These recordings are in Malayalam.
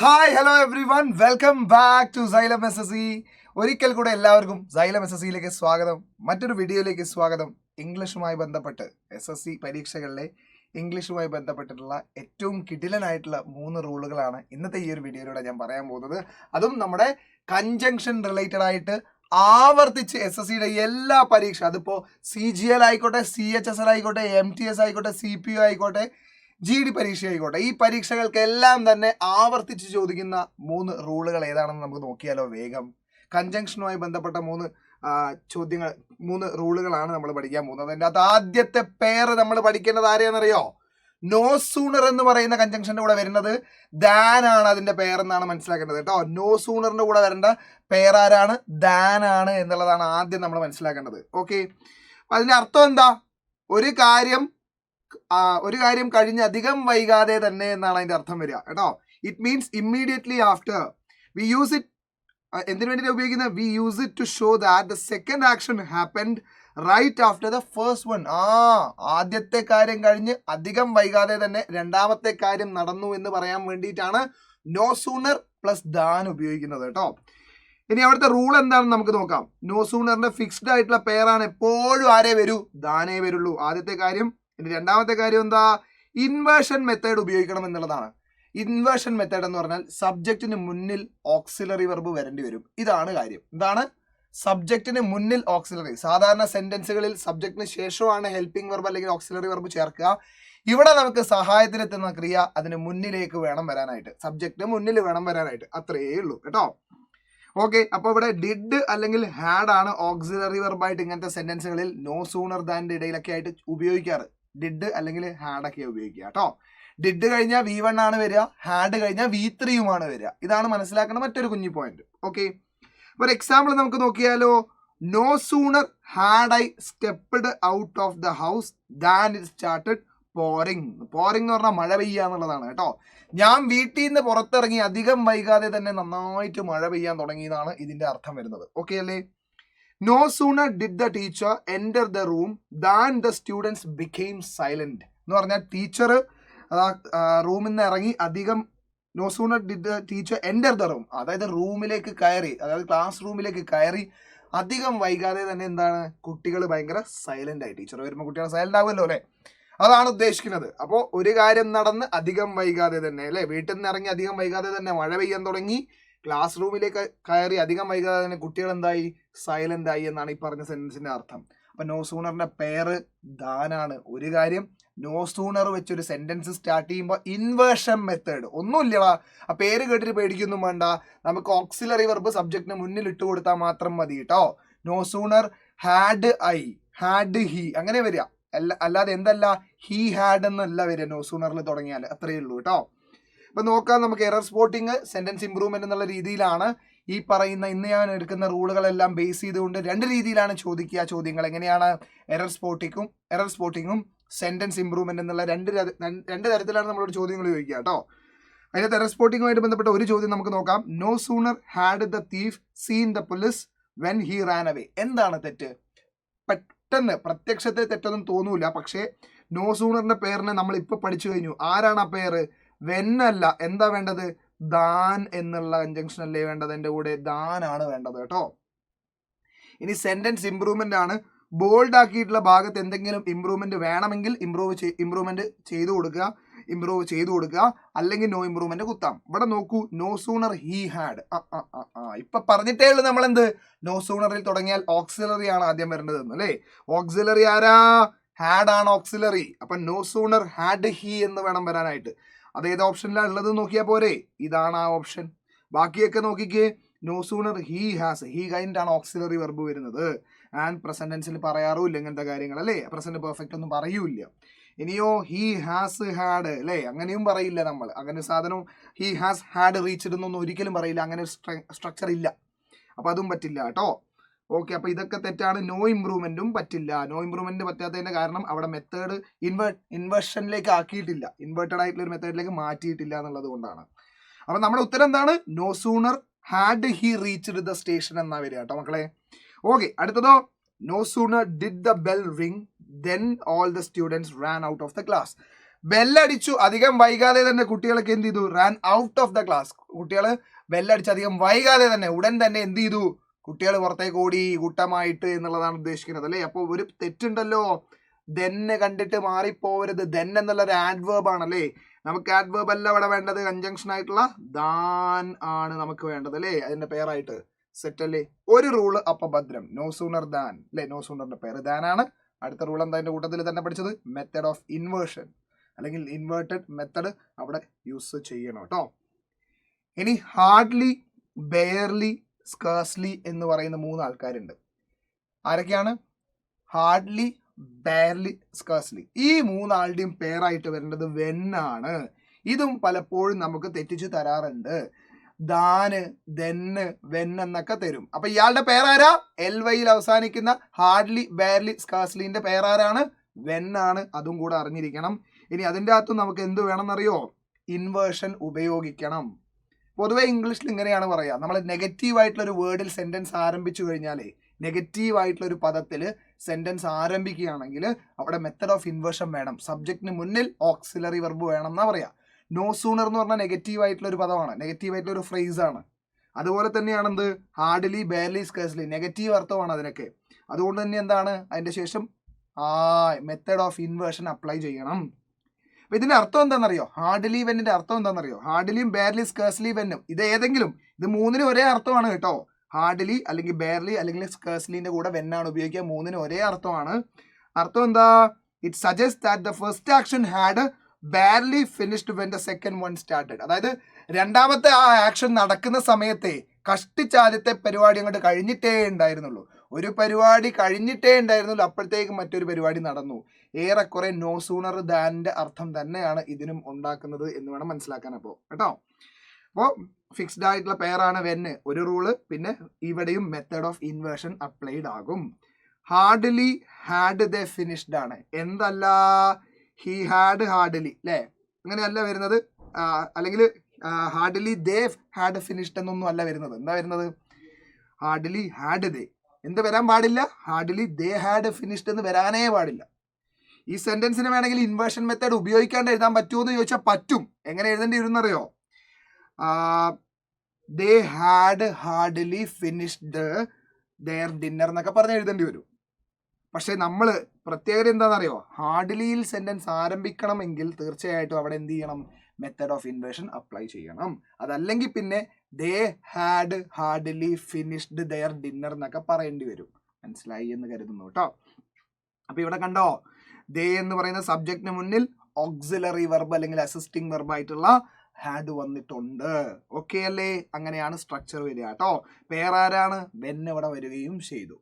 Hi hello everyone, welcome back to Xylem SSC. ഒരിക്കൽ കൂടെ എല്ലാവർക്കും സൈലം SSCയിലേക്ക് സ്വാഗതം. മറ്റൊരു വീഡിയോയിലേക്ക് സ്വാഗതം. ഇംഗ്ലീഷുമായി ബന്ധപ്പെട്ട് SSC പരീക്ഷകളിലെ ഇംഗ്ലീഷുമായി ബന്ധപ്പെട്ടിട്ടുള്ള ഏറ്റവും കിടിലനായിട്ടുള്ള 3 റൂളുകളാണ് ഇന്നത്തെ ഈ ഒരു വീഡിയോയിലൂടെ ഞാൻ പറയാൻ പോകുന്നത്. അതും നമ്മുടെ കൺജങ്ഷൻ റിലേറ്റഡ് ആയിട്ട് ആവർത്തിച്ച് SSCയുടെ എല്ലാ പരീക്ഷ, അതിപ്പോൾ CGL ആയിക്കോട്ടെ, CHSL ആയിക്കോട്ടെ, MTS ആയിക്കോട്ടെ, CPO ആയിക്കോട്ടെ, GD പരീക്ഷ ആയിക്കോട്ടെ, ഈ പരീക്ഷകൾക്കെല്ലാം തന്നെ ആവർത്തിച്ച് ചോദിക്കുന്ന 3 റൂളുകൾ ഏതാണെന്ന് നമുക്ക് നോക്കിയാലോ വേഗം. കൺജങ്ഷനുമായി ബന്ധപ്പെട്ട 3 റൂളുകളാണ് നമ്മൾ പഠിക്കാൻ പോകുന്നത്. അതിൻ്റെ അകത്ത് ആദ്യത്തെ പേര് നമ്മൾ പഠിക്കേണ്ടത് ആരെയാണെന്നറിയോ? നോ സൂണർ എന്ന് പറയുന്ന കൺജങ്ഷന്റെ കൂടെ വരുന്നത് ദാൻ ആണ് അതിന്റെ പേരെന്നാണ് മനസ്സിലാക്കേണ്ടത് കേട്ടോ. നോ സൂണറിന്റെ കൂടെ വരേണ്ട പേരാരാണ്? ദാൻ ആണ് എന്നുള്ളതാണ് ആദ്യം നമ്മൾ മനസ്സിലാക്കേണ്ടത്. ഓക്കെ, അതിന്റെ അർത്ഥം എന്താ? ഒരു കാര്യം കഴിഞ്ഞ് അധികം വൈകാതെ തന്നെ എന്നാണ് അതിന്റെ അർത്ഥം വരിക കേട്ടോ. It means immediately after. We use it എന്തിനു വേണ്ടിയിട്ട് ഉപയോഗിക്കുന്നത്? We use it to show that the second action happened right after the first one. ആദ്യത്തെ കാര്യം കഴിഞ്ഞ് അധികം വൈകാതെ തന്നെ രണ്ടാമത്തെ കാര്യം നടന്നു എന്ന് പറയാൻ വേണ്ടിയിട്ടാണ് നോ സൂണർ പ്ലസ് ദാൻ ഉപയോഗിക്കുന്നത് കേട്ടോ. ഇനി അവിടുത്തെ റൂൾ എന്താണെന്ന് നമുക്ക് നോക്കാം. നോ സൂണറിന്റെ ഫിക്സ്ഡ് ആയിട്ടുള്ള പേരാണ് എപ്പോഴും ആരേ വരൂ? ദാനേ വരുള്ളൂ, ആദ്യത്തെ കാര്യം. ഇനി രണ്ടാമത്തെ കാര്യം എന്താ? ഇൻവേർഷൻ മെത്തേഡ് ഉപയോഗിക്കണം എന്നുള്ളതാണ്. ഇൻവേർഷൻ മെത്തേഡ് എന്ന് പറഞ്ഞാൽ സബ്ജക്റ്റിന് മുന്നിൽ ഓക്സിലറി വെർബ് വരേണ്ടി വരും. ഇതാണ് കാര്യം. എന്താണ്? സബ്ജക്റ്റിന് മുന്നിൽ ഓക്സിലറി. സാധാരണ സെന്റൻസുകളിൽ സബ്ജക്റ്റിന് ശേഷമാണ് ഹെൽപ്പിംഗ് വെർബ് അല്ലെങ്കിൽ ഓക്സിലറി വെർബ് ചേർക്കുക. ഇവിടെ നമുക്ക് സഹായത്തിനെത്തുന്ന ക്രിയ അതിന് മുന്നിലേക്ക് വേണം വരാനായിട്ട്, സബ്ജക്റ്റിന് മുന്നിൽ വേണം വരാനായിട്ട്, അത്രയേ ഉള്ളൂ കേട്ടോ. ഓക്കെ, അപ്പോൾ ഇവിടെ ഡിഡ് അല്ലെങ്കിൽ ഹാഡ് ആണ് ഓക്സിലറി വെർബായിട്ട് ഇങ്ങനത്തെ സെന്റൻസുകളിൽ നോ സൂണർ ദാൻ്റെ ഇടയിലൊക്കെ ആയിട്ട് ഉപയോഗിക്കാറ്. ഡിഡ് അല്ലെങ്കിൽ ഹാഡ് ഒക്കെ ഉപയോഗിക്കുക കേട്ടോ. ഡിഡ് കഴിഞ്ഞാൽ V1 ആണ് വരിക, ഹാഡ് കഴിഞ്ഞാൽ V3 വരിക. ഇതാണ് മനസ്സിലാക്കേണ്ട മറ്റൊരു കുഞ്ഞു പോയിന്റ്. ഓക്കെ, ഒരു എക്സാമ്പിൾ നമുക്ക് നോക്കിയാലോ. No sooner had I stepped out of the house than it started pouring. Pouring എന്ന് പറഞ്ഞാൽ മഴ പെയ്യുക എന്നുള്ളതാണ് കേട്ടോ. ഞാൻ വീട്ടിൽ നിന്ന് പുറത്തിറങ്ങി അധികം വൈകാതെ തന്നെ നന്നായിട്ട് മഴ പെയ്യാൻ തുടങ്ങിയതാണ് ഇതിന്റെ അർത്ഥം വരുന്നത്. ഓക്കെ അല്ലേ? No sooner did the teacher enter the room than the students became silent എന്ന് പറഞ്ഞാൽ ടീച്ചർ റൂമിൽ നിന്ന് ഇറങ്ങി അധികം. No sooner did the teacher enter the room, അതായത് റൂമിലേക്ക് കയറി, അതായത് ക്ലാസ് റൂമിലേക്ക് കയറി അധികം വൈകാതെ തന്നെ എന്താണ്? കുട്ടികൾ ഭയങ്കര സൈലന്റ് ആയി. ടീച്ചർ വരുമ്പോൾ കുട്ടികൾ സൈലന്റ് ആവുമല്ലോ അല്ലേ? അതാണ് ഉദ്ദേശിക്കുന്നത്. അപ്പോൾ ഒരു കാര്യം നടന്ന് അധികം വൈകാതെ തന്നെ അല്ലേ, വീട്ടിൽ നിന്ന് ഇറങ്ങി അധികം വൈകാതെ തന്നെ മഴ പെയ്യാൻ തുടങ്ങി, ക്ലാസ് റൂമിലേക്ക് കയറി അധികം വൈകാതെ തന്നെ കുട്ടികൾ എന്തായി? സൈലന്റ് ആയി എന്നാണ് ഈ പറഞ്ഞ സെന്റൻസിന്റെ അർത്ഥം. അപ്പൊ നോ സൂണറിന്റെ പേര് ദാനാണ്. ഒരു കാര്യം നോ സൂണർ വെച്ചൊരു സെന്റൻസ് സ്റ്റാർട്ട് ചെയ്യുമ്പോൾ ഇൻവേർഷൻ മെത്തേഡ് ഒന്നുമില്ലടാ. ആ പേര് കേട്ടിട്ട് പേടിക്കൊന്നും വേണ്ട. നമുക്ക് ഓക്സിലറി വെർബ് സബ്ജക്റ്റിന് മുന്നിൽ ഇട്ട് കൊടുത്താൽ മാത്രം മതി കേട്ടോ. No sooner had I, had he അങ്ങനെ വരിക, അല്ലാതെ എന്തല്ല ഹി ഹാഡ് എന്നല്ല വരിക നോ സൂണറിൽ തുടങ്ങിയാൽ. അത്രയേ ഉള്ളൂ കേട്ടോ. ഇപ്പൊ നോക്കാം, നമുക്ക് എറർ സ്പോട്ടിങ്, സെന്റൻസ് ഇംപ്രൂവ്മെന്റ് എന്നുള്ള രീതിയിലാണ് ഈ പറയുന്ന ഇന്ന് ഞാൻ എടുക്കുന്ന റൂളുകളെല്ലാം ബേസ് ചെയ്തുകൊണ്ട് 2 രീതിയിലാണ് ചോദിക്കുക ചോദ്യങ്ങൾ. എങ്ങനെയാണ്? എറർ സ്പോട്ടിങ്ങും സെന്റൻസ് ഇംപ്രൂവ്മെന്റ് എന്നുള്ള രണ്ട് തരത്തിലാണ് നമ്മളോട് ചോദ്യങ്ങൾ ചോദിക്കുക കേട്ടോ. അതിനകത്ത് എറർ സ്പോട്ടിങ്ങുമായിട്ട് ബന്ധപ്പെട്ട ഒരു ചോദ്യം നമുക്ക് നോക്കാം. No sooner had the thief seen the police when he ran away. എന്താണ് തെറ്റ്? പെട്ടെന്ന് പ്രത്യക്ഷത്തെ തെറ്റൊന്നും തോന്നൂല, പക്ഷേ നോ സൂണറിന്റെ പേരിനെ നമ്മൾ ഇപ്പൊ പഠിച്ചു കഴിഞ്ഞു. ആരാണ് ആ പേര്? വെന്നല്ല. എന്താ വേണ്ടത്? ദാൻ എന്നുള്ള കൺജങ്ഷൻ അല്ലേ വേണ്ടത്? എൻ്റെ കൂടെ ദാൻ ആണ് വേണ്ടത് കേട്ടോ. ഇനി സെന്റൻസ് ഇംപ്രൂവ്മെന്റ് ആണ്. ബോൾഡ് ആക്കിയിട്ടുള്ള ഭാഗത്ത് എന്തെങ്കിലും ഇംപ്രൂവ്മെന്റ് വേണമെങ്കിൽ ഇംപ്രൂവ്മെന്റ് ചെയ്തു കൊടുക്കുക, അല്ലെങ്കിൽ നോ ഇംപ്രൂവ്മെന്റ് കുത്താം. ഇവിടെ നോക്കൂ, നോ സൂണർ ഹി ഹാഡ്. ഇപ്പൊ പറഞ്ഞിട്ടേ ഉള്ളൂ നമ്മൾ എന്ത്? നോ സൂണറിൽ തുടങ്ങിയാൽ ഓക്സിലറി ആണ് ആദ്യം വരേണ്ടത് അല്ലേ? ഓക്സിലറി ആരാ? ഹാഡ് ആണ് ഓക്സിലറി. അപ്പൊ നോ സൂണർ ഹാഡ് ഹി എന്ന് വേണം വരാനായിട്ട്. അത് ഏത് ഓപ്ഷനിലാണ് ഉള്ളത് നോക്കിയാൽ പോരെ? ഇതാണ് ആ ഓപ്ഷൻ. ബാക്കിയൊക്കെ നോക്കിക്കേ. No sooner he has, he കഴിഞ്ഞിട്ടാണ് ഓക്സിലറി വെർബ് വരുന്നത്. ആൻഡ് പ്രസന്റ് ടെൻസിൽ പറയാറുമില്ല ഇങ്ങനത്തെ കാര്യങ്ങൾ അല്ലേ? പ്രസന്റ് പെർഫെക്റ്റ് ഒന്നും പറയൂല. ഇനിയോ ഹി ഹാസ് ഹാഡ് അല്ലേ? അങ്ങനെയും പറയില്ല നമ്മൾ. അങ്ങനെ സാധനം ഹി ഹാസ് ഹാഡ് റീച്ച്ഡ് എന്നൊന്നും ഒരിക്കലും പറയില്ല. അങ്ങനെ സ്ട്രക്ചർ ഇല്ല. അപ്പൊ അതും പറ്റില്ല കേട്ടോ. ഓക്കെ, അപ്പൊ ഇതൊക്കെ തെറ്റാണ്. നോ ഇംപ്രൂവ്മെന്റും പറ്റില്ല. നോ ഇംപ്രൂവ്മെന്റ് പറ്റാത്തതിന്റെ കാരണം അവിടെ മെത്തേഡ് ഇൻവേർഷനിലേക്ക് ആക്കിയിട്ടില്ല, ഇൻവേർട്ടഡ് ആയിട്ടുള്ള ഒരു മെത്തേഡിലേക്ക് മാറ്റിയിട്ടില്ല എന്നുള്ളത് കൊണ്ടാണ്. അപ്പൊ നമ്മുടെ ഉത്തരം എന്താണ്? No sooner had he reached the station എന്നാ വരിക കേട്ടോ മക്കളെ. ഓക്കെ, അടുത്തതോ. No sooner did the bell ring then all the students ran out of the class. ബെല്ലടിച്ചു, അധികം വൈകാതെ തന്നെ കുട്ടികളൊക്കെ എന്ത് ചെയ്തു? Ran out of the class. കുട്ടികൾ ബെല്ലടിച്ചധികം വൈകാതെ തന്നെ ഉടൻ തന്നെ എന്ത് ചെയ്തു, കുട്ടികൾ പുറത്തേക്ക് ഓടി കൂട്ടമായിട്ട് എന്നുള്ളതാണ് ഉദ്ദേശിക്കുന്നത് അല്ലേ. അപ്പോൾ ഒരു തെറ്റുണ്ടല്ലോ, ദെന്ന് കണ്ടിട്ട് മാറിപ്പോവരുത്. ദെൻ എന്നുള്ളൊരു ആഡ്വേർബ് ആണല്ലേ. നമുക്ക് ആഡ്വേർബ് അല്ല ഇവിടെ വേണ്ടത്, കൺജങ്ഷൻ ആയിട്ടുള്ള ദാൻ ആണ് നമുക്ക് വേണ്ടത് അല്ലേ, അതിന്റെ പേരായിട്ട്. സെറ്റ് അല്ലേ. ഒരു റൂള് അപ്പൊ ഭദ്രം, നോ സൂണർ ദാൻ അല്ലേ. നോ സൂണറിന്റെ പേര് ദാൻ ആണ്. അടുത്ത റൂൾ എന്താ അതിന്റെ കൂട്ടത്തിൽ തന്നെ പഠിച്ചത്, മെത്തഡ് ഓഫ് ഇൻവേർഷൻ അല്ലെങ്കിൽ ഇൻവേർട്ടഡ് മെത്തഡ് അവിടെ യൂസ് ചെയ്യണം കേട്ടോ. ഇനി ഹാർഡ്ലി, ബെയർലി, സ്കേഴ്സ്ലി എന്ന് പറയുന്ന 3 ആൾക്കാരുണ്ട്. ആരൊക്കെയാണ്? Hardly, barely, scarcely. ഈ 3 ആളുടെയും പേരായിട്ട് വരേണ്ടത് വെൻ ആണ്. ഇതും പലപ്പോഴും നമുക്ക് തെറ്റിച്ച് തരാറുണ്ട്. ദാന്, ദെന്ന്, വെൻ എന്നൊക്കെ തരും. അപ്പൊ ഇയാളുടെ പേരാരാ? LYയിൽ അവസാനിക്കുന്ന ഹാർഡ്ലി, ബെയർലി, സ്കേഴ്സ്ലിന്റെ പേരാരാണ്? വെൻ ആണ്. അതും കൂടെ അറിഞ്ഞിരിക്കണം. ഇനി അതിൻ്റെ അകത്തും നമുക്ക് എന്ത് വേണമെന്നറിയോ, ഇൻവേർഷൻ ഉപയോഗിക്കണം. പൊതുവെ ഇംഗ്ലീഷിൽ ഇങ്ങനെയാണ് പറയുക, നമ്മൾ നെഗറ്റീവ് ആയിട്ടുള്ള ഒരു വേർഡിൽ സെന്റൻസ് ആരംഭിച്ചു കഴിഞ്ഞാലേ, നെഗറ്റീവ് ആയിട്ടുള്ള ഒരു പദത്തിൽ സെന്റൻസ് ആരംഭിക്കുകയാണെങ്കിൽ അവിടെ മെത്തഡ് ഓഫ് ഇൻവേർഷൻ വേണം. സബ്ജക്റ്റിന് മുന്നിൽ ഓക്സിലറി വെർബ് വേണം എന്നാ പറയാ. നോ സൂണർ എന്ന് പറഞ്ഞാൽ നെഗറ്റീവ് ആയിട്ടുള്ള ഒരു പദമാണ്, നെഗറ്റീവ് ആയിട്ടുള്ള ഒരു ഫ്രേസ് ആണ്. അതുപോലെ തന്നെയാണ് എന്ത്, ഹാർഡ്ലി, ബെയർലി, സ്കേഴ്സ്ലി, നെഗറ്റീവ് അർത്ഥമാണ് അതിനൊക്കെ. അതുകൊണ്ട് തന്നെ എന്താണ് അതിന്റെ ശേഷം മെത്തഡ് ഓഫ് ഇൻവേർഷൻ അപ്ലൈ ചെയ്യണം. അപ്പൊ ഇതിന്റെ അർത്ഥം എന്താണെന്നറിയോ, ഹാർഡ്ലി വെന്നിന്റെ അർത്ഥം എന്താണെന്നറിയോ, ഹാർഡ്ലിയും ബെയർലി, സ്കേഴ്സ്ലി വെന്നും ഇത് ഏതെങ്കിലും, ഇത് 3നും ഒരേ അർത്ഥമാണ് കേട്ടോ. ഹാർഡ്ലി അല്ലെങ്കിൽ ബെയർലി അല്ലെങ്കിൽ സ്കേഴ്സ്ലിന്റെ കൂടെ വെന്നാണ് ഉപയോഗിക്കുക. 3നും ഒരേ അർത്ഥമാണ്. അർത്ഥം എന്താ, it suggest that the first action had barley finished when the second one started. അതായത് രണ്ടാമത്തെ ആ ആക്ഷൻ നടക്കുന്ന സമയത്തെ കഷ്ടിച്ച് ആദ്യത്തെ പരിപാടി അങ്ങോട്ട് കഴിഞ്ഞിട്ടേ ഉണ്ടായിരുന്നുള്ളൂ. ഒരു പരിപാടി കഴിഞ്ഞിട്ടേ ഉണ്ടായിരുന്നുള്ളൂ, അപ്പോഴത്തേക്ക് മറ്റൊരു പരിപാടി നടന്നു. ഏറെക്കുറെ നോ സൂണർ ദാനിന്റെ അർത്ഥം തന്നെയാണ് ഇതിനും ഉണ്ടാക്കുന്നത് എന്ന് വേണം മനസ്സിലാക്കാൻ. അപ്പോൾ കേട്ടോ, അപ്പോൾ ഫിക്സ്ഡ് ആയിട്ടുള്ള പേരാണ് വെന്ന്, ഒരു റൂള്. പിന്നെ ഇവിടെയും മെത്തേഡ് ഓഫ് ഇൻവേർഷൻ അപ്ലൈഡ് ആകും. ഹാർഡ്ലി, ഹാഡ് ദേ ഫിനിഷ്ഡ് ആണ്. എന്തല്ല, ഹി ഹാഡ് ഹാർഡ്ലി അല്ലേ, അങ്ങനെയല്ല വരുന്നത്. അല്ലെങ്കിൽ ഹാർഡ്ലി ദേ ഹാഡ് ഫിനിഷ്ഡ് എന്നൊന്നും അല്ല വരുന്നത്. എന്താ വരുന്നത്, ഹാർഡ്ലി ഹാഡ് ദേ. എന്ത് വരാൻ പാടില്ല, ഹാർഡ്ലി ദേ ഹാഡ് ഫിനിഷ്ഡ് എന്ന് വരാനേ പാടില്ല. ഈ സെന്റൻസിന് വേണമെങ്കിൽ ഇൻവേർഷൻ മെത്തേഡ് ഉപയോഗിക്കാണ്ട് എഴുതാൻ പറ്റുമോ എന്ന് ചോദിച്ചാൽ പറ്റും. എങ്ങനെ എഴുതേണ്ടി വരുന്നറിയോ, they had hardly finished their dinner എന്നൊക്കെ പറഞ്ഞ് എഴുതേണ്ടി വരും. പക്ഷെ നമ്മൾ പ്രത്യേകത എന്താണെന്നറിയോ, ഹാർഡ്ലിയിൽ സെന്റൻസ് ആരംഭിക്കണമെങ്കിൽ തീർച്ചയായിട്ടും അവിടെ എന്ത് ചെയ്യണം, മെത്തേഡ് ഓഫ് ഇൻവേർഷൻ അപ്ലൈ ചെയ്യണം. അതല്ലെങ്കിൽ പിന്നെ they had hardly finished their dinner എന്നൊക്കെ പറയേണ്ടി വരും. മനസ്സിലായി എന്ന് കരുതുന്നു കേട്ടോ. അപ്പൊ ഇവിടെ കണ്ടോ, ദേ എന്ന് പറയുന്ന സബ്ജക്റ്റിന് മുന്നിൽ ഓക്സിലറി വെർബ് അല്ലെങ്കിൽ അസിസ്റ്റിംഗ് വെർബ് ആയിട്ടുള്ള ഹാഡ് വന്നിട്ടുണ്ട്. ഓക്കെ അല്ലേ, അങ്ങനെയാണ് സ്ട്രക്ചർ വരിക കേട്ടോ. പേരാരാണ്, വെൻ ഇവിടെ വരികയും ചെയ്തു.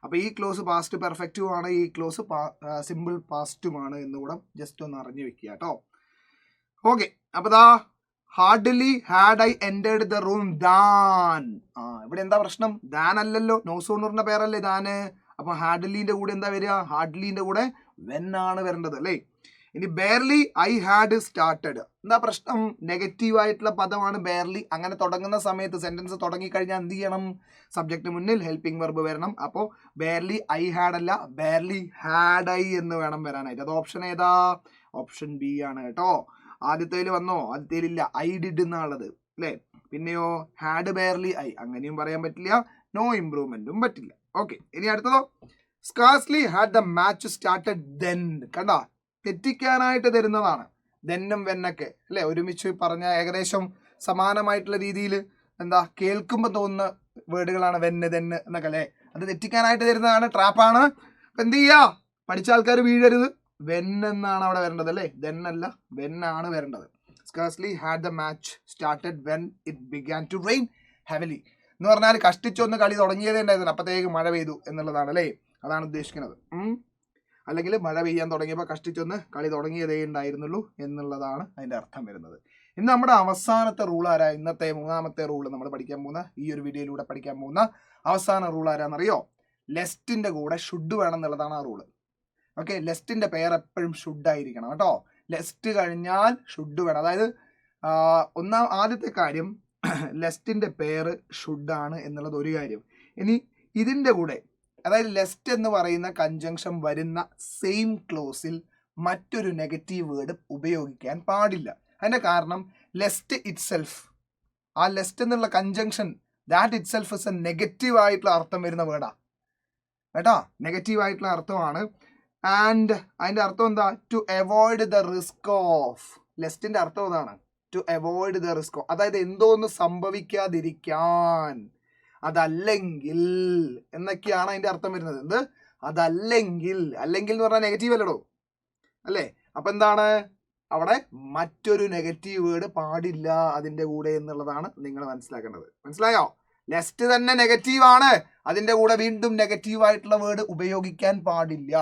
അപ്പൊ ഈ ക്ലോസ് പാസ്റ്റ് പെർഫെക്റ്റും ആണ്, ഈ ക്ലോസ് സിമ്പിൾ പാസ്റ്റുമാണ് എന്നുകൂടെ ജസ്റ്റ് ഒന്ന് അറിഞ്ഞു വെക്കുക കേട്ടോ. ഓക്കെ, അപ്പൊ ദാ hardly had I entered the room than. ഇവിടെ എന്താ പ്രശ്നം, ദാൻ അല്ലല്ലോ, നോ സൂണറിന്റെ പേരല്ലേ ദാന്. അപ്പൊ ഹാർഡ്ലിന്റെ കൂടെ എന്താ വരിക, ഹാർഡ്ലിന്റെ കൂടെ വെൻ ആണ് വരേണ്ടത് അല്ലേ. ഇനി ബെയർലി ഐ ഹാഡ് സ്റ്റാർട്ടഡ്. എന്താ പ്രശ്നം, നെഗറ്റീവ് ആയിട്ടുള്ള പദമാണ് ബെയർലി. അങ്ങനെ തുടങ്ങുന്ന സമയത്ത് സെന്റൻസ് തുടങ്ങിക്കഴിഞ്ഞാൽ എന്ത് ചെയ്യണം, സബ്ജക്റ്റിന് മുന്നിൽ ഹെൽപ്പിംഗ് വെർബ് വരണം. അപ്പോൾ ബെയർലി ഐ ഹാഡ് അല്ല, ബെയർലി ഹാഡ് ഐ എന്ന് വേണം വരാനായിട്ട്. അത് ഓപ്ഷൻ ഏതാ, ഓപ്ഷൻ ബി ആണ് കേട്ടോ. ആദ്യത്തേൽ വന്നോ, ആദ്യത്തേലില്ല, ഐ ഡിഡ് എന്നുള്ളത് അല്ലേ. പിന്നെയോ ഹാഡ് ബെയർലി ഐ, അങ്ങനെയും പറയാൻ പറ്റില്ല, നോ ഇംപ്രൂവ്മെന്റും പറ്റില്ല. ഓക്കെ, ഇനി അടുത്തതോ, scarcely had the match started then. കണ്ടാ, തെറ്റിക്കാനായിട്ട് തരുന്നതാണ് ദെന്നും വെന്നൊക്കെ അല്ലെ, ഒരുമിച്ച് പറഞ്ഞ ഏകദേശം സമാനമായിട്ടുള്ള രീതിയിൽ എന്താ കേൾക്കുമ്പോൾ തോന്നുന്ന വേർഡുകളാണ് വെന്ന്, ദെന്ന് എന്നൊക്കെ അല്ലേ. അത് തെറ്റിക്കാനായിട്ട് തരുന്നതാണ്, ട്രാപ്പാണ്. അപ്പൊ എന്ത് ചെയ്യാ, പഠിച്ച ആൾക്കാർ വീഴരുത്, വെൻ എന്നാണ് അവിടെ വരേണ്ടത് അല്ലേ, ദെന്നല്ല വെന്നാണ് വരേണ്ടത്. Scarcely had the match started when it began to rain heavily എന്ന് പറഞ്ഞാൽ കഷ്ടിച്ചൊന്ന് കളി തുടങ്ങിയതേ ഉണ്ടായിരുന്നു, അപ്പത്തേക്ക് മഴ പെയ്തു എന്നുള്ളതാണ് അല്ലേ, അതാണ് ഉദ്ദേശിക്കുന്നത്. അല്ലെങ്കിൽ മഴ പെയ്യാൻ തുടങ്ങിയപ്പോൾ കഷ്ടിച്ചൊന്ന് കളി തുടങ്ങിയതേ ഉണ്ടായിരുന്നുള്ളൂ എന്നുള്ളതാണ് അതിൻ്റെ അർത്ഥം വരുന്നത്. ഇന്ന് നമ്മുടെ അവസാനത്തെ റൂൾ ആരാ, ഇന്നത്തെ 3ാമത്തെ റൂൾ നമ്മൾ പഠിക്കാൻ പോകുന്ന, ഈ ഒരു വീഡിയോയിലൂടെ പഠിക്കാൻ പോകുന്ന അവസാന റൂൾ ആരാന്നറിയോ, ലെസ്റ്റിന്റെ കൂടെ ഷുഡ് വേണം എന്നുള്ളതാണ് ആ റൂള്. ഓക്കെ, ലെസ്റ്റിന്റെ പേര് എപ്പോഴും ഷുഡ് ആയിരിക്കണം കേട്ടോ. ലെസ്റ്റ് കഴിഞ്ഞാൽ ഷുഡ് വേണം. അതായത് ആദ്യത്തെ കാര്യം ലെസ്റ്റിന്റെ പേര് ഷുഡ് ആണ് എന്നുള്ളത് ഒരു കാര്യം. ഇനി ഇതിന്റെ കൂടെ, അതായത് ലെസ്റ്റ് എന്ന് പറയുന്ന കൺജങ്ഷൻ വരുന്ന സെയിം ക്ലോസിൽ മറ്റൊരു നെഗറ്റീവ് വേർഡ് ഉപയോഗിക്കാൻ പാടില്ല. അതിന്റെ കാരണം ലെസ്റ്റ് ഇറ്റ് സെൽഫ് ആ ലെസ്റ്റ് എന്നുള്ള conjunction that it self is A negative ആയിട്ടുള്ള അർത്ഥം വരുന്ന വേർഡാ കേട്ടോ, നെഗറ്റീവ് ആയിട്ടുള്ള അർത്ഥമാണ്. ആൻഡ് അതിന്റെ അർത്ഥം എന്താ? To avoid the risk of. ലെസ്റ്റിന്റെ അർത്ഥം അതാണ്, to avoid the risk of, അതായത് എന്തോന്ന് സംഭവിക്കാതിരിക്കാൻ, അതല്ലെങ്കിൽ എന്നൊക്കെയാണ് അതിന്റെ അർത്ഥം വരുന്നത്. എന്ത്? അതല്ലെങ്കിൽ. അല്ലെങ്കിൽ എന്ന് പറഞ്ഞാൽ നെഗറ്റീവ് അല്ലടോ, അല്ലേ? അപ്പൊ എന്താണ് അവിടെ? മറ്റൊരു നെഗറ്റീവ് വേർഡ് പാടില്ല അതിന്റെ കൂടെ എന്നുള്ളതാണ് നിങ്ങൾ മനസ്സിലാക്കേണ്ടത്. മനസ്സിലായോ? ലെസ്റ്റ് തന്നെ നെഗറ്റീവ് ആണ്, അതിന്റെ കൂടെ വീണ്ടും നെഗറ്റീവ് ആയിട്ടുള്ള വേർഡ് ഉപയോഗിക്കാൻ പാടില്ല.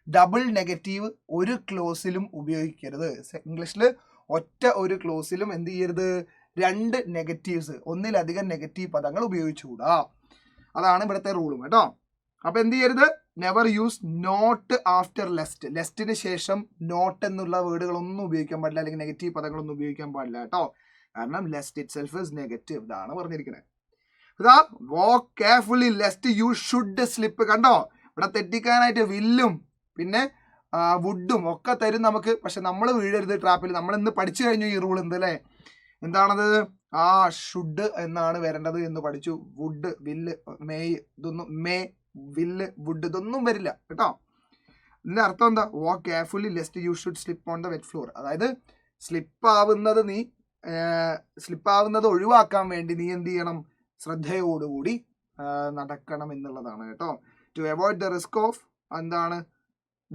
ഡബിൾ നെഗറ്റീവ് ഒരു ക്ലോസിലും ഉപയോഗിക്കരുത്. ഇംഗ്ലീഷിൽ ഒറ്റ ഒരു ക്ലോസിലും എന്ത് ചെയ്യരുത്? രണ്ട് നെഗറ്റീവ്സ്, ഒന്നിലധികം നെഗറ്റീവ് പദങ്ങൾ ഉപയോഗിച്ചുകൂടാ. അതാണ് ഇവിടുത്തെ റൂളും കേട്ടോ. അപ്പൊ എന്ത് ചെയ്യരുത്? Never use not after lest. ലെസ്റ്റിന് ശേഷം നോട്ട് എന്നുള്ള വേർഡുകളൊന്നും ഉപയോഗിക്കാൻ പാടില്ല, അല്ലെങ്കിൽ നെഗറ്റീവ് പദങ്ങളൊന്നും ഉപയോഗിക്കാൻ പാടില്ല കേട്ടോ. കാരണം lest itself is negative. ഇതാണ് പറഞ്ഞിരിക്കുന്നത്. ഇതാ walk carefully lest you should slip. കണ്ടോ, ഇവിടെ തെറ്റിക്കാനായിട്ട് വില്ലും പിന്നെ വുഡും ഒക്കെ തരും നമുക്ക്. പക്ഷെ നമ്മൾ വീഴരുത് ട്രാപ്പിൽ. നമ്മൾ ഇന്ന് പഠിച്ചു കഴിഞ്ഞു ഈ റൂൾ. എന്തല്ലേ? എന്താണത്? ഷുഡ് എന്നാണ് വരേണ്ടത് എന്ന് പഠിച്ചു. വുഡ്, വില്ല്, മേയ്, ഇതൊന്നും മേ, വില്ല്, വുഡ് ഇതൊന്നും വരില്ല കേട്ടോ. ഇതിന്റെ അർത്ഥം എന്താ? Walk carefully lest you should slip on the wet floor. അതായത് സ്ലിപ്പ് ആവുന്നത് ഒഴിവാക്കാൻ വേണ്ടി നീ എന്ത് ചെയ്യണം? ശ്രദ്ധയോടുകൂടി നടക്കണം എന്നുള്ളതാണ് കേട്ടോ. To avoid the risk of എന്താണ്?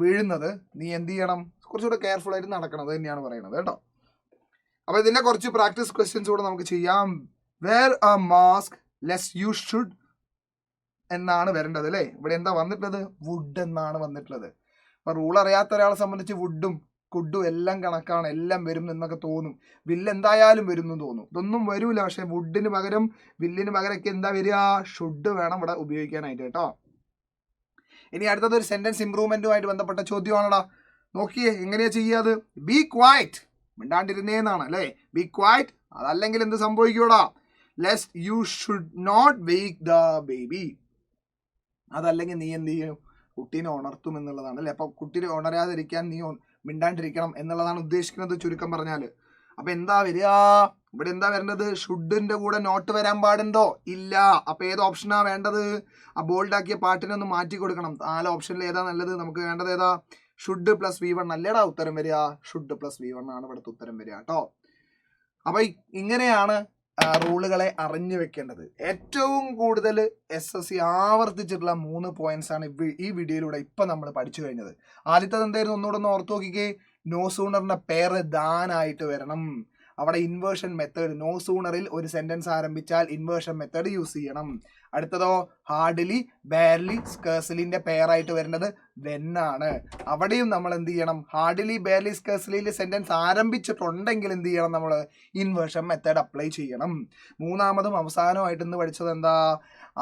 വീഴുന്നത്. നീ എന്ത് ചെയ്യണം? കുറച്ചുകൂടെ കെയർഫുൾ ആയിട്ട് നടക്കണം. അത് തന്നെയാണ് പറയുന്നത് കേട്ടോ. അപ്പൊ ഇതിന്റെ കുറച്ച് പ്രാക്ടീസ് ക്വസ്റ്റ്യൻസ് കൂടെ നമുക്ക് ചെയ്യാം. Wear a mask lest you should എന്നാണ് വരേണ്ടത് അല്ലേ? ഇവിടെ എന്താ വന്നിട്ടുള്ളത്? വുഡ് എന്നാണ് വന്നിട്ടുള്ളത്. അപ്പൊ റൂൾ അറിയാത്ത ഒരാളെ സംബന്ധിച്ച് വുഡും കുഡും എല്ലാം കണക്കാണ്, എല്ലാം വരും എന്നൊക്കെ തോന്നും. വില്ല് എന്തായാലും വരും എന്ന് തോന്നും. ഇതൊന്നും വരൂല. പക്ഷെ വുഡിന് പകരം വില്ലിന് പകരമൊക്കെ എന്താ വരിക? ഷുഡ് വേണം ഇവിടെ ഉപയോഗിക്കാനായിട്ട് കേട്ടോ. ഇനി അടുത്തത് ഒരു സെന്റൻസ് ഇംപ്രൂവ്മെന്റുമായിട്ട് ബന്ധപ്പെട്ട ചോദ്യമാണടാ. നോക്കിയേ എങ്ങനെയാ ചെയ്യാത്? ബി ക്വൈറ്റ്, മിണ്ടാണ്ടിരുന്നേന്നാണ് അല്ലേ? Be quiet. അതല്ലെങ്കിൽ എന്ത് സംഭവിക്കൂടാ? Lest you should not wake the baby. അതല്ലെങ്കിൽ നീ എന്ത് ചെയ്യും? കുട്ടീനെ ഉണർത്തും എന്നുള്ളതാണ് അല്ലേ? അപ്പൊ കുട്ടീനെ ഉണരാതിരിക്കാൻ നീ മിണ്ടാണ്ടിരിക്കണം എന്നുള്ളതാണ് ഉദ്ദേശിക്കുന്നത് ചുരുക്കം പറഞ്ഞാല്. അപ്പൊ എന്താ വരിക? ഇവിടെ എന്താ വരേണ്ടത്? ഷുഡിന്റെ കൂടെ നോട്ട് വരാൻ പാടുണ്ടോ? ഇല്ല. അപ്പൊ ഏത് ഓപ്ഷനാ വേണ്ടത്? ആ ബോൾഡ് ആക്കിയ പാട്ടിനെ ഒന്ന് മാറ്റി കൊടുക്കണം. 4 ഓപ്ഷനിൽ ഏതാ നല്ലത്? നമുക്ക് വേണ്ടത് ഏതാ? ഷുഡ് പ്ലസ് V1 അല്ലേടാ ഉത്തരം വരിക. ഷുഡ് പ്ലസ് V1 ആണ് ഇവിടുത്തെ ഉത്തരം വരിക കേട്ടോ. അപ്പൊ ഇങ്ങനെയാണ് റൂളുകളെ അറിഞ്ഞു വെക്കേണ്ടത്. ഏറ്റവും കൂടുതൽ SSC ആവർത്തിച്ചിട്ടുള്ള 3 പോയിന്റ്സ് ആണ് ഈ വീഡിയോയിലൂടെ ഇപ്പൊ നമ്മൾ പഠിച്ചു കഴിഞ്ഞത്. ആദ്യത്തത് എന്തായിരുന്നു? ഒന്നുകൂടെ ഒന്ന് ഓർത്ത് നോക്കിക്കേ. നോ സൂണറിന്റെ പേര് ദാനായിട്ട് വരണം. അവിടെ ഇൻവേർഷൻ മെത്തേഡ്, നോ സൂണറിൽ ഒരു സെന്റൻസ് ആരംഭിച്ചാൽ ഇൻവേർഷൻ മെത്തേഡ് യൂസ് ചെയ്യണം. അടുത്തതോ ഹാർഡ്ലി, ബെയർലി, സ്കേഴ്സ്ലിന്റെ പെയറായിട്ട് വരുന്നത് വെൻ ആണ്. അവിടെയും നമ്മൾ എന്ത് ചെയ്യണം? ഹാർഡ്ലി, ബെയർലി, സ്കേഴ്സ്ലിയിൽ സെന്റൻസ് ആരംഭിച്ചിട്ടുണ്ടെങ്കിൽ എന്ത് ചെയ്യണം? നമ്മൾ ഇൻവേർഷൻ മെത്തേഡ് അപ്ലൈ ചെയ്യണം. മൂന്നാമതും അവസാനമായിട്ട് ഇന്ന് പഠിച്ചത് എന്താ?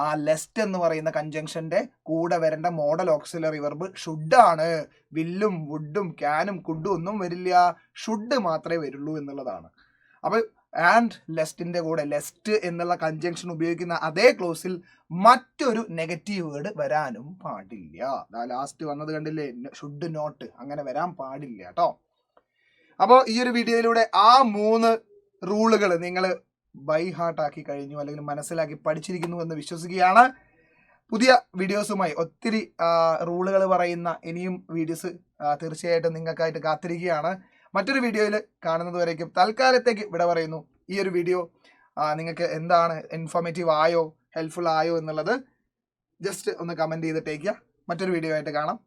ആ ലെസ്റ്റ് എന്ന് പറയുന്ന കൺജങ്ഷന്റെ കൂടെ വരേണ്ട മോഡൽ ഓക്സിലറി വെർബ് ഷുഡ് ആണ്. വില്ലും വുഡും ക്യാനും കുഡും ഒന്നും വരില്ല, ഷുഡ് മാത്രമേ വരുള്ളൂ എന്നുള്ളതാണ്. അപ്പൊ ആൻഡ് ലെസ്റ്റിന്റെ കൂടെ ലെസ്റ്റ് എന്നുള്ള കൺജങ്ഷൻ ഉപയോഗിക്കുന്ന അതേ ക്ലോസിൽ മറ്റൊരു നെഗറ്റീവ് വേർഡ് വരാനും പാടില്ല. ലാസ്റ്റ് വന്നത് കണ്ടില്ലേ? ഷുഡ് നോട്ട്, അങ്ങനെ വരാൻ പാടില്ല കേട്ടോ. അപ്പോൾ ഈ ഒരു വീഡിയോയിലൂടെ ആ 3 റൂളുകൾ നിങ്ങൾ ബൈ ഹാർട്ട് ആക്കി കഴിഞ്ഞു, അല്ലെങ്കിൽ മനസ്സിലാക്കി പഠിച്ചിരിക്കുന്നു എന്ന് വിശ്വസിക്കുകയാണ്. പുതിയ വീഡിയോസുമായി ഒത്തിരി റൂളുകൾ പറയുന്ന ഇനിയും വീഡിയോസ് തീർച്ചയായിട്ടും നിങ്ങൾക്കായിട്ട് കാത്തിരിക്കുകയാണ്. മറ്റൊരു വീഡിയോയിൽ കാണുന്നത് വരേക്കും തൽക്കാലത്തേക്ക് ഇവിടെ പറയുന്നു. ഈ ഒരു വീഡിയോ നിങ്ങൾക്ക് എന്താണ് ഇൻഫോർമേറ്റീവ് ആയോ, ഹെൽപ്ഫുൾ ആയോ എന്നുള്ളത് ജസ്റ്റ് ഒന്ന് കമൻറ്റ് ചെയ്തിട്ടേക്കുക. മറ്റൊരു വീഡിയോ ആയിട്ട് കാണാം.